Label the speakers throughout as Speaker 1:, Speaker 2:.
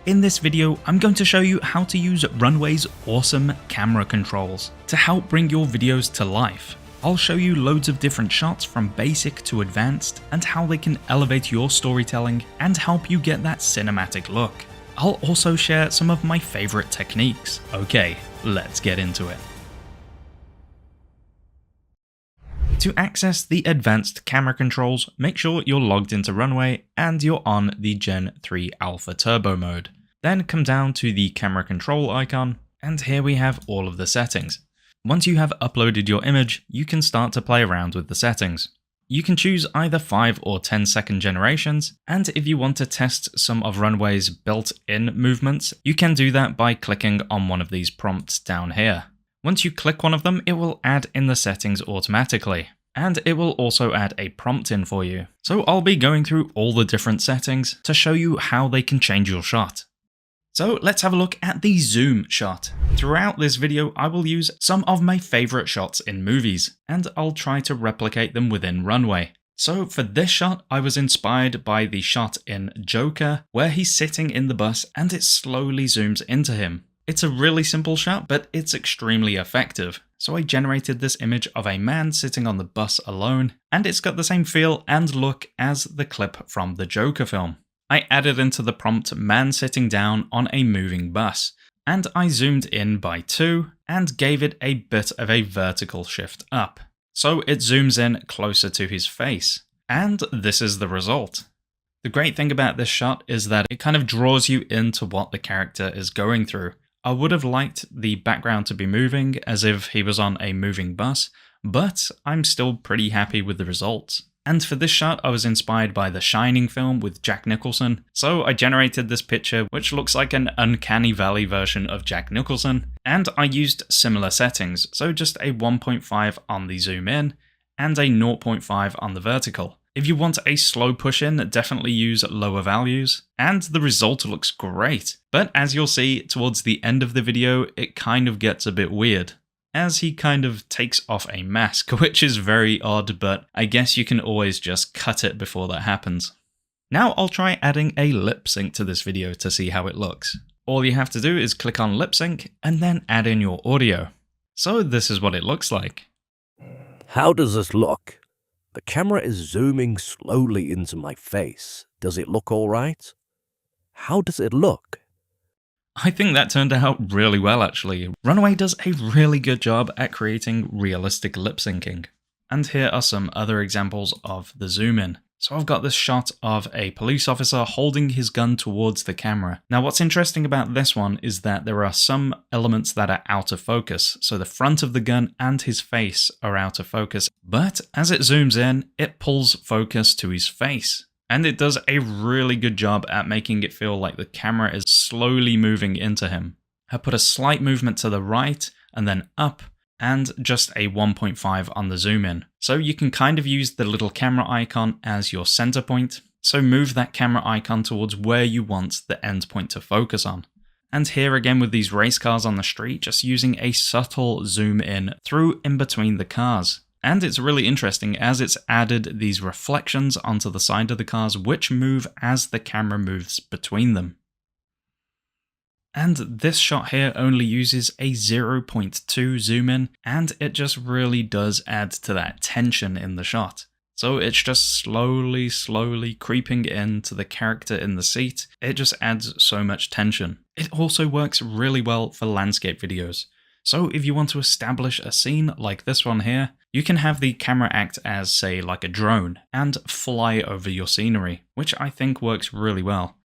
Speaker 1: In this video, I'm going to show you how to use Runway's awesome camera controls to help bring your videos to life. I'll show you loads of different shots from basic to advanced and how they can elevate your storytelling and help you get that cinematic look. I'll also share some of my favorite techniques. Okay, let's get into it. To access the advanced camera controls, make sure you're logged into Runway and you're on the Gen 3 Alpha Turbo mode. Then come down to the camera control icon, and here we have all of the settings. Once you have uploaded your image, you can start to play around with the settings. You can choose either 5 or 10-second generations, and if you want to test some of Runway's built-in movements, you can do that by clicking on one of these prompts down here. Once you click one of them, it will add in the settings automatically, and it will also add a prompt in for you. So I'll be going through all the different settings to show you how they can change your shot. So let's have a look at the zoom shot. Throughout this video, I will use some of my favorite shots in movies, and I'll try to replicate them within Runway. So for this shot, I was inspired by the shot in Joker, where he's sitting in the bus and it slowly zooms into him. It's a really simple shot, but it's extremely effective. So I generated this image of a man sitting on the bus alone, and it's got the same feel and look as the clip from the Joker film. I added into the prompt man sitting down on a moving bus, and I zoomed in by 2 and gave it a bit of a vertical shift up. So it zooms in closer to his face, and this is the result. The great thing about this shot is that it kind of draws you into what the character is going through. I would have liked the background to be moving as if he was on a moving bus, but I'm still pretty happy with the results. And for this shot, I was inspired by the Shining film with Jack Nicholson, so I generated this picture which looks like an uncanny valley version of Jack Nicholson, and I used similar settings, so just a 1.5 on the zoom in and a 0.5 on the vertical. If you want a slow push in, definitely use lower values, and the result looks great. But as you'll see towards the end of the video, it kind of gets a bit weird, as he kind of takes off a mask, which is very odd, but I guess you can always just cut it before that happens. Now I'll try adding a lip sync to this video to see how it looks. All you have to do is click on lip sync and then add in your audio. So this is what it looks like.
Speaker 2: How does this look? The camera is zooming slowly into my face. Does it look all right? How does it look?
Speaker 1: I think that turned out really well actually. Runway does a really good job at creating realistic lip syncing. And here are some other examples of the zoom in. So I've got this shot of a police officer holding his gun towards the camera. Now what's interesting about this one is that there are some elements that are out of focus. So the front of the gun and his face are out of focus. But as it zooms in, it pulls focus to his face. And it does a really good job at making it feel like the camera is slowly moving into him. I put a slight movement to the right and then up, and just a 1.5 on the zoom in. So you can kind of use the little camera icon as your center point. So move that camera icon towards where you want the end point to focus on. And here again with these race cars on the street, just using a subtle zoom in through in between the cars. And it's really interesting as it's added these reflections onto the side of the cars which move as the camera moves between them. And this shot here only uses a 0.2 zoom in, and it just really does add to that tension in the shot. So it's just slowly creeping into the character in the seat. It just adds so much tension. It also works really well for landscape videos. So if you want to establish a scene like this one here, you can have the camera act as, say, like a drone and fly over your scenery, which I think works really well.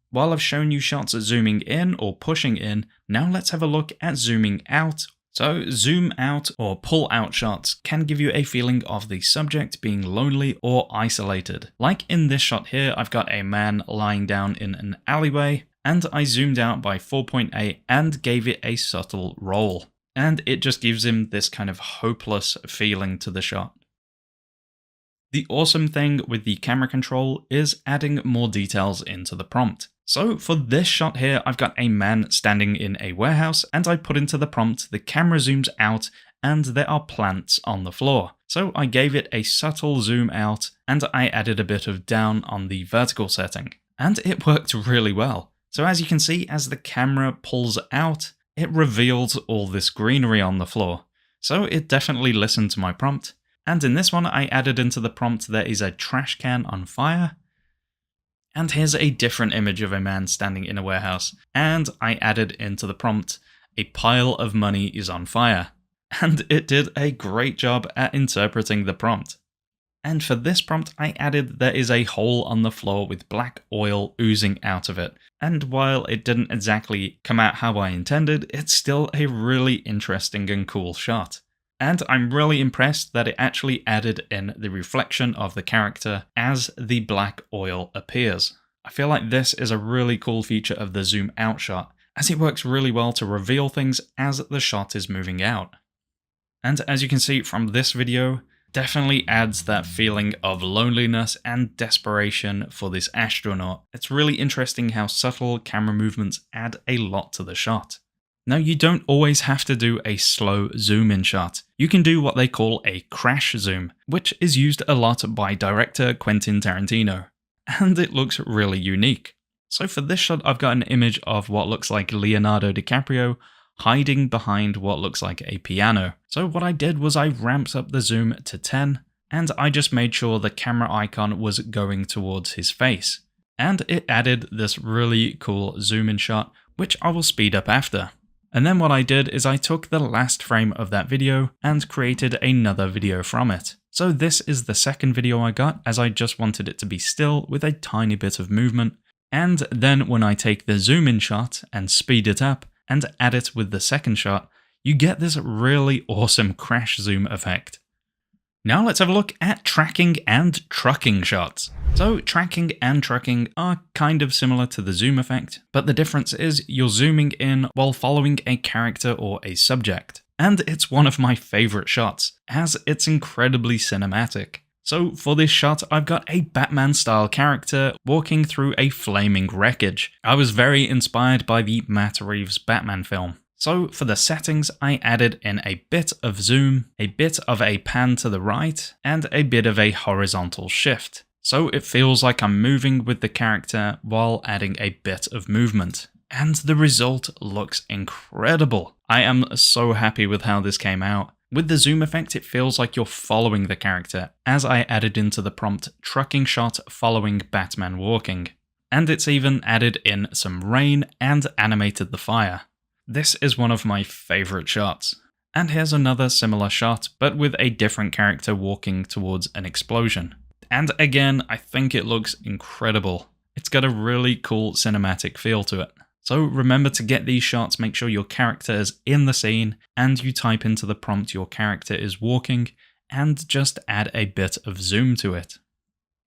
Speaker 1: While I've shown you shots at zooming in or pushing in, now let's have a look at zooming out. So zoom out or pull out shots can give you a feeling of the subject being lonely or isolated. Like in this shot here, I've got a man lying down in an alleyway, and I zoomed out by 4.8 and gave it a subtle roll. And it just gives him this kind of hopeless feeling to the shot. The awesome thing with the camera control is adding more details into the prompt. So for this shot here, I've got a man standing in a warehouse, and I put into the prompt, the camera zooms out and there are plants on the floor. So I gave it a subtle zoom out and I added a bit of down on the vertical setting. And it worked really well. So as you can see, as the camera pulls out, it reveals all this greenery on the floor. So it definitely listened to my prompt. And in this one, I added into the prompt there is a trash can on fire. And here's a different image of a man standing in a warehouse. And I added into the prompt, a pile of money is on fire. And it did a great job at interpreting the prompt. And for this prompt, I added there is a hole on the floor with black oil oozing out of it. And while it didn't exactly come out how I intended, it's still a really interesting and cool shot. And I'm really impressed that it actually added in the reflection of the character as the black oil appears. I feel like this is a really cool feature of the zoom out shot, as it works really well to reveal things as the shot is moving out. And as you can see from this video, definitely adds that feeling of loneliness and desperation for this astronaut. It's really interesting how subtle camera movements add a lot to the shot. Now, you don't always have to do a slow zoom in shot. You can do what they call a crash zoom, which is used a lot by director Quentin Tarantino. And it looks really unique. So for this shot, I've got an image of what looks like Leonardo DiCaprio hiding behind what looks like a piano. So what I did was I ramped up the zoom to 10, and I just made sure the camera icon was going towards his face. And it added this really cool zoom in shot, which I will speed up after. And then what I did is I took the last frame of that video and created another video from it. So this is the second video I got, as I just wanted it to be still with a tiny bit of movement. And then when I take the zoom in shot and speed it up and add it with the second shot, you get this really awesome crash zoom effect. Now let's have a look at tracking and trucking shots. So tracking and trucking are kind of similar to the zoom effect, but the difference is you're zooming in while following a character or a subject. And it's one of my favorite shots, as it's incredibly cinematic. So for this shot, I've got a Batman-style character walking through a flaming wreckage. I was very inspired by the Matt Reeves Batman film. So for the settings, I added in a bit of zoom, a bit of a pan to the right, and a bit of a horizontal shift. So it feels like I'm moving with the character while adding a bit of movement. And the result looks incredible. I am so happy with how this came out. With the zoom effect, it feels like you're following the character, as I added into the prompt trucking shot following Batman walking. And it's even added in some rain and animated the fire. This is one of my favorite shots. And here's another similar shot, but with a different character walking towards an explosion. And again, I think it looks incredible. It's got a really cool cinematic feel to it. So remember to get these shots, make sure your character is in the scene, and you type into the prompt your character is walking, and just add a bit of zoom to it.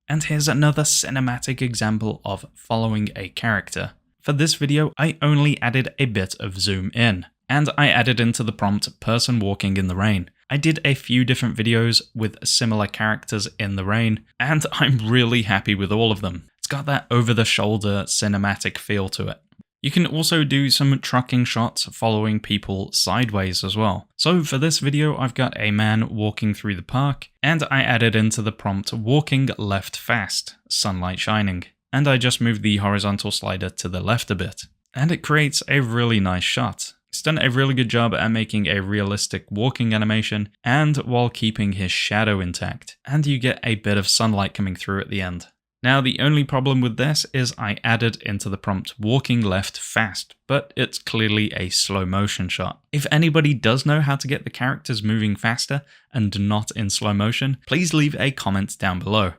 Speaker 1: And here's another cinematic example of following a character. For this video, I only added a bit of zoom in, and I added into the prompt person walking in the rain. I did a few different videos with similar characters in the rain, and I'm really happy with all of them. It's got that over-the-shoulder cinematic feel to it. You can also do some trucking shots following people sideways as well. So for this video, I've got a man walking through the park, and I added into the prompt walking left fast, sunlight shining. And I just moved the horizontal slider to the left a bit. And it creates a really nice shot. It's done a really good job at making a realistic walking animation, and while keeping his shadow intact. And you get a bit of sunlight coming through at the end. Now, the only problem with this is I added into the prompt walking left fast, but it's clearly a slow motion shot. If anybody does know how to get the characters moving faster and not in slow motion, please leave a comment down below.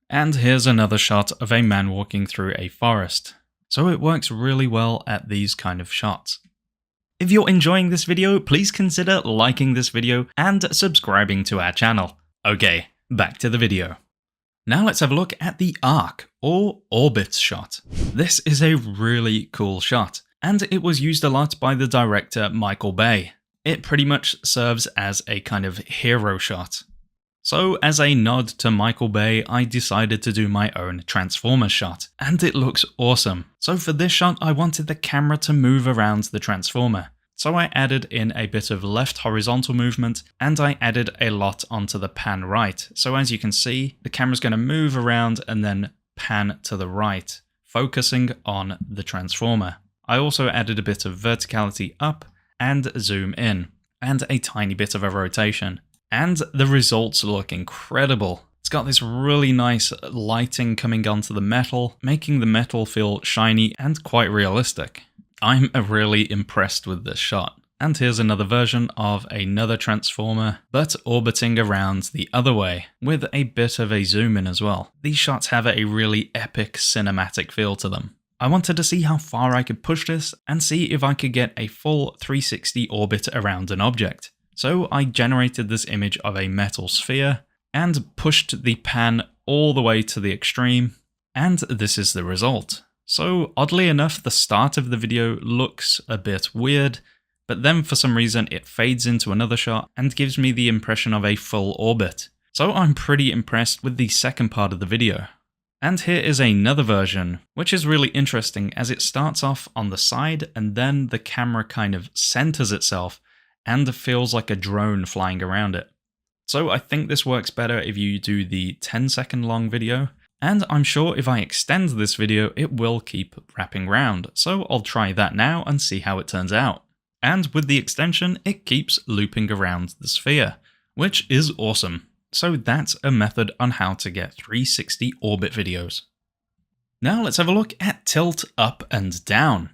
Speaker 1: And here's another shot of a man walking through a forest. So it works really well at these kind of shots. If you're enjoying this video, please consider liking this video and subscribing to our channel. Okay, back to the video. Now let's have a look at the arc, or orbit shot. This is a really cool shot, and it was used a lot by the director Michael Bay. It pretty much serves as a kind of hero shot. So as a nod to Michael Bay, I decided to do my own Transformers shot, and it looks awesome. So for this shot, I wanted the camera to move around the Transformer. So I added in a bit of left horizontal movement, and I added a lot onto the pan right. So as you can see, the camera's going to move around and then pan to the right focusing on the transformer. I also added a bit of verticality up and zoom in, and a tiny bit of a rotation. And the results look incredible. It's got this really nice lighting coming onto the metal, making the metal feel shiny and quite realistic. I'm really impressed with this shot. And here's another version of another transformer, but orbiting around the other way, with a bit of a zoom in as well. These shots have a really epic cinematic feel to them. I wanted to see how far I could push this and see if I could get a full 360 orbit around an object. So I generated this image of a metal sphere and pushed the pan all the way to the extreme, and this is the result. So oddly enough, the start of the video looks a bit weird, but then for some reason it fades into another shot and gives me the impression of a full orbit. So I'm pretty impressed with the second part of the video. And here is another version, which is really interesting as it starts off on the side and then the camera kind of centers itself and feels like a drone flying around it. So I think this works better if you do the 10-second long video, and I'm sure if I extend this video it will keep wrapping round, so I'll try that now and see how it turns out. And with the extension, it keeps looping around the sphere, which is awesome. So that's a method on how to get 360 orbit videos. Now let's have a look at tilt up and down.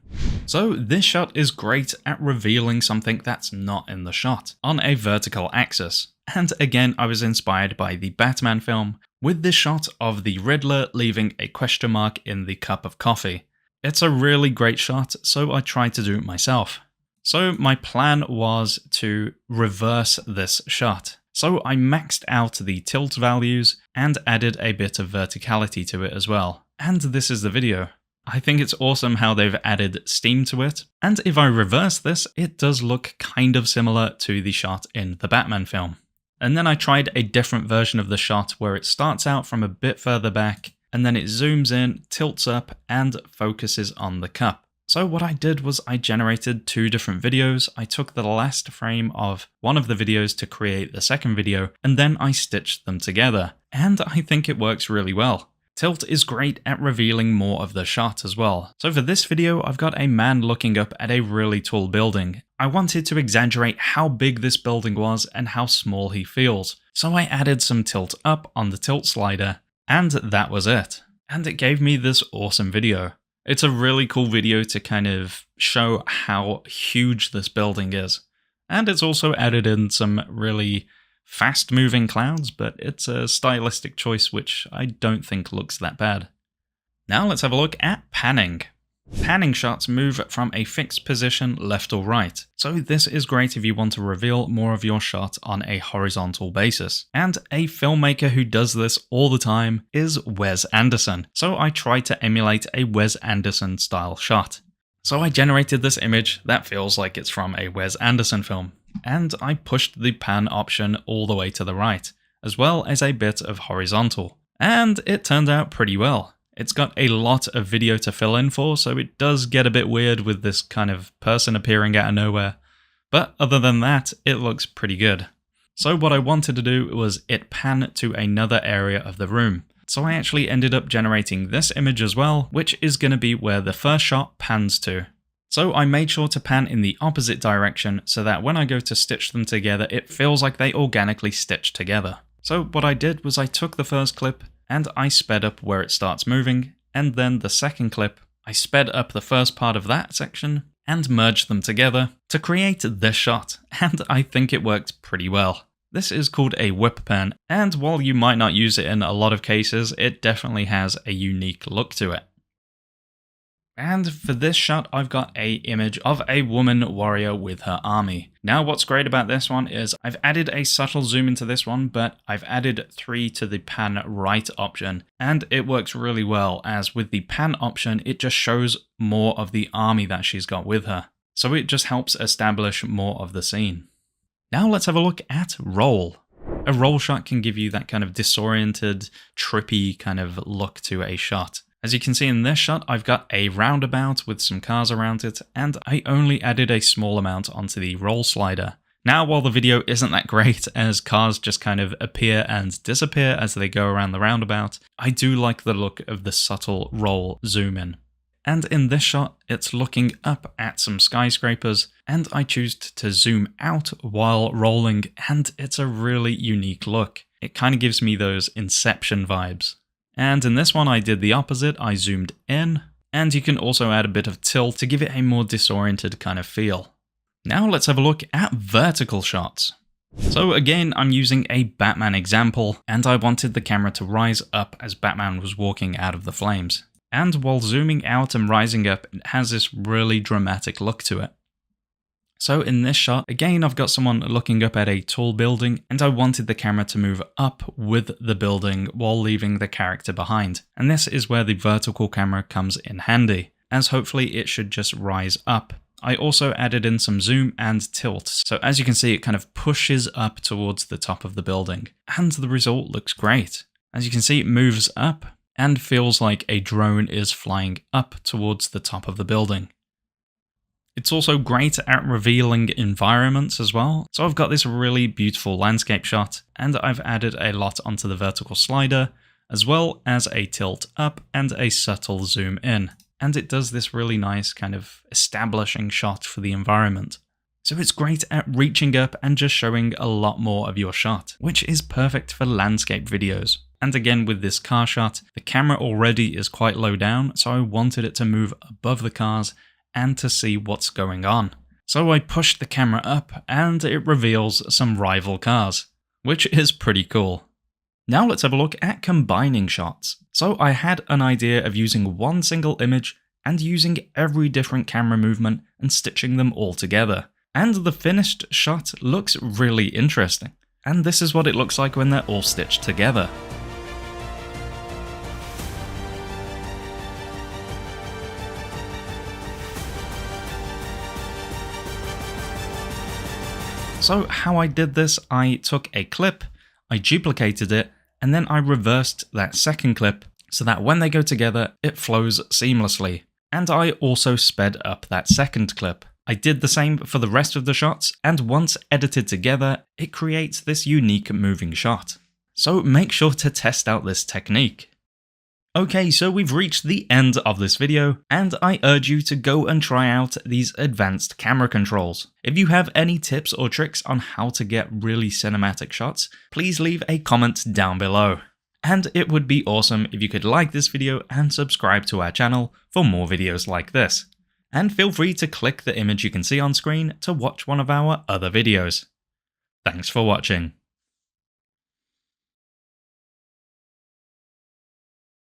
Speaker 1: So this shot is great at revealing something that's not in the shot on a vertical axis. And again, I was inspired by the Batman film with this shot of the Riddler leaving a question mark in the cup of coffee. It's a really great shot, so I tried to do it myself. So my plan was to reverse this shot. So I maxed out the tilt values and added a bit of verticality to it as well. And this is the video. I think it's awesome how they've added steam to it. And if I reverse this, it does look kind of similar to the shot in the Batman film. And then I tried a different version of the shot where it starts out from a bit further back and then it zooms in, tilts up and focuses on the cup. So what I did was I generated two different videos. I took the last frame of one of the videos to create the second video, and then I stitched them together. And I think it works really well. Tilt is great at revealing more of the shot as well. So for this video, I've got a man looking up at a really tall building. I wanted to exaggerate how big this building was and how small he feels. So I added some tilt up on the tilt slider, and that was it. And it gave me this awesome video. It's a really cool video to kind of show how huge this building is. And it's also added in some really fast-moving clouds, but it's a stylistic choice which I don't think looks that bad. Now let's have a look at panning. Panning shots move from a fixed position left or right, so this is great if you want to reveal more of your shot on a horizontal basis. And a filmmaker who does this all the time is Wes Anderson, so I tried to emulate a Wes Anderson style shot. So I generated this image that feels like it's from a Wes Anderson film, and I pushed the pan option all the way to the right, as well as a bit of horizontal. And it turned out pretty well. It's got a lot of video to fill in for, so it does get a bit weird with this kind of person appearing out of nowhere. But other than that, it looks pretty good. So what I wanted to do was it pan to another area of the room. So I actually ended up generating this image as well, which is going to be where the first shot pans to. So I made sure to pan in the opposite direction so that when I go to stitch them together, it feels like they organically stitch together. So what I did was I took the first clip and I sped up where it starts moving, and then the second clip, I sped up the first part of that section and merged them together to create this shot, and I think it worked pretty well. This is called a whip pan, and while you might not use it in a lot of cases, it definitely has a unique look to it. And for this shot, I've got an image of a woman warrior with her army. Now what's great about this one is I've added a subtle zoom into this one, but I've added 3 to the pan right option, and it works really well, as with the pan option, it just shows more of the army that she's got with her. So it just helps establish more of the scene. Now let's have a look at roll. A roll shot can give you that kind of disoriented, trippy kind of look to a shot. As you can see in this shot, I've got a roundabout with some cars around it, and I only added a small amount onto the roll slider. Now, while the video isn't that great as cars just kind of appear and disappear as they go around the roundabout, I do like the look of the subtle roll zoom in. And in this shot, it's looking up at some skyscrapers, and I choose to zoom out while rolling, and it's a really unique look. It kind of gives me those Inception vibes. And in this one, I did the opposite. I zoomed in, and you can also add a bit of tilt to give it a more disoriented kind of feel. Now let's have a look at vertical shots. So again, I'm using a Batman example, and I wanted the camera to rise up as Batman was walking out of the flames. And while zooming out and rising up, it has this really dramatic look to it. So in this shot, again, I've got someone looking up at a tall building, and I wanted the camera to move up with the building while leaving the character behind. And this is where the vertical camera comes in handy, as hopefully it should just rise up. I also added in some zoom and tilt, so as you can see, it kind of pushes up towards the top of the building, and the result looks great. As you can see, it moves up and feels like a drone is flying up towards the top of the building. It's also great at revealing environments as well, so I've got this really beautiful landscape shot, and I've added a lot onto the vertical slider, as well as a tilt up and a subtle zoom in. And it does this really nice kind of establishing shot for the environment. So it's great at reaching up and just showing a lot more of your shot, which is perfect for landscape videos. And again, with this car shot, the camera already is quite low down, so I wanted it to move above the cars and to see what's going on. So I pushed the camera up and it reveals some rival cars, which is pretty cool. Now let's have a look at combining shots. So I had an idea of using one single image and using every different camera movement and stitching them all together. And the finished shot looks really interesting. And this is what it looks like when they're all stitched together. So how I did this, I took a clip, I duplicated it, and then I reversed that second clip so that when they go together, it flows seamlessly. And I also sped up that second clip. I did the same for the rest of the shots, and once edited together, it creates this unique moving shot. So make sure to test out this technique. Okay, so we've reached the end of this video, and I urge you to go and try out these advanced camera controls. If you have any tips or tricks on how to get really cinematic shots, please leave a comment down below. And it would be awesome if you could like this video and subscribe to our channel for more videos like this. And feel free to click the image you can see on screen to watch one of our other videos. Thanks for watching.